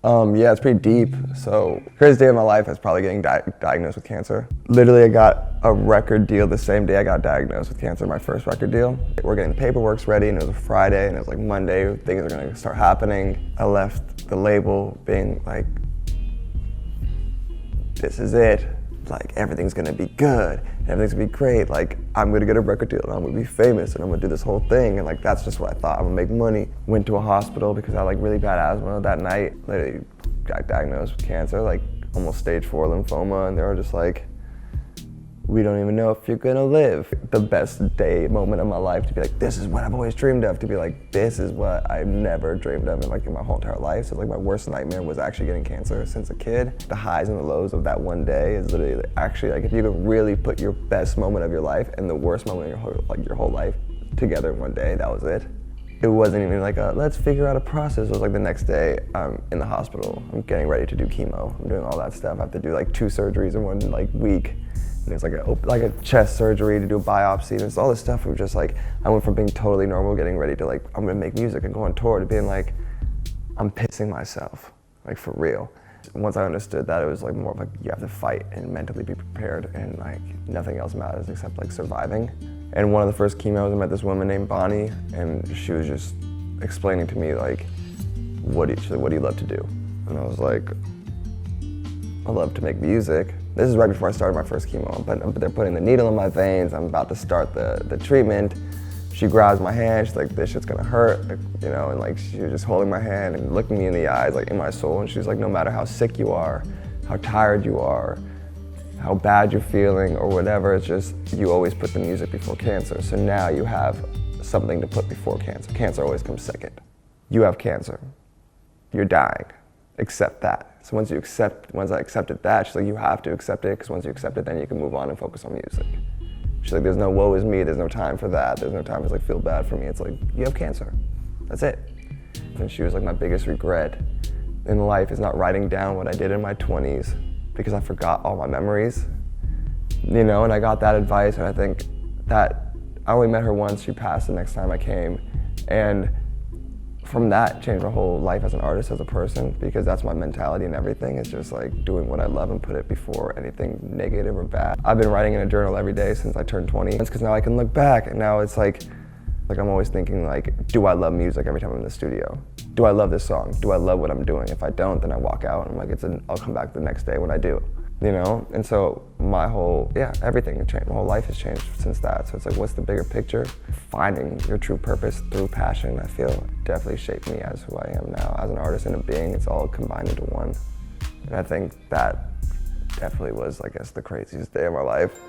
Yeah, it's pretty deep. So, craziest day of my life is probably getting diagnosed with cancer. Literally, I got a record deal the same day I got diagnosed with cancer, my first record deal. We're getting the paperwork ready, and it was a Friday, and it was like Monday, things are gonna start happening. I left the label being like, this is it. Like, everything's gonna be good, everything's gonna be great. Like, I'm gonna get a record deal, and I'm gonna be famous, and I'm gonna do this whole thing. And like, that's just what I thought, I'm gonna make money. Went to a hospital because I had like really bad asthma that night. Literally got diagnosed with cancer, like almost stage 4 lymphoma, and they were just like, we don't even know if you're gonna live. The best moment of my life to be like, this is what I've always dreamed of, to be like, this is what I've never dreamed of in like in my whole entire life. So like my worst nightmare was actually getting cancer since a kid. The highs and the lows of that one day is literally actually like, if you could really put your best moment of your life and the worst moment of your whole life together in one day, that was it. It wasn't even like let's figure out a process. It was like the next day I'm in the hospital. I'm getting ready to do chemo. I'm doing all that stuff. I have to do like 2 surgeries in one like week. And it's like a chest surgery to do a biopsy, and it's all this stuff. We're just like, I went from being totally normal, getting ready to like, I'm gonna make music and go on tour, to being like, I'm pissing myself, like for real. Once I understood that, it was like more of like, you have to fight and mentally be prepared, and like nothing else matters except like surviving. And one of the first chemos, I met this woman named Bonnie, and she was just explaining to me like, what do you love to do? And I was like, I love to make music. This is right before I started my first chemo, but they're putting the needle in my veins. I'm about to start the treatment. She grabs my hand, she's like, this shit's gonna hurt, like, you know, and like she was just holding my hand and looking me in the eyes, like in my soul, and she's like, no matter how sick you are, how tired you are, how bad you're feeling or whatever, it's just, you always put the music before cancer. So now you have something to put before cancer. Cancer always comes second. You have cancer, you're dying, accept that. So once I accepted that, she's like, you have to accept it, because once you accept it, then you can move on and focus on music. She's like, there's no woe is me, there's no time for that, there's no time to like feel bad for me. It's like, you have cancer, that's it. And she was like, my biggest regret in life is not writing down what I did in my 20s, because I forgot all my memories, you know, and I got that advice, and I think that I only met her once, she passed the next time I came, and from that changed my whole life as an artist, as a person, because that's my mentality and everything. It's just like doing what I love and put it before anything negative or bad. I've been writing in a journal every day since I turned 20. It's because now I can look back, and now it's like I'm always thinking like, do I love music every time I'm in the studio? Do I love this song? Do I love what I'm doing? If I don't, then I walk out and I'm like, I'll come back the next day when I do. You know? And so my whole, everything changed. My whole life has changed since that. So it's like, what's the bigger picture? Finding your true purpose through passion, I feel, definitely shaped me as who I am now. As an artist and a being, it's all combined into one. And I think that definitely was, I guess, the craziest day of my life.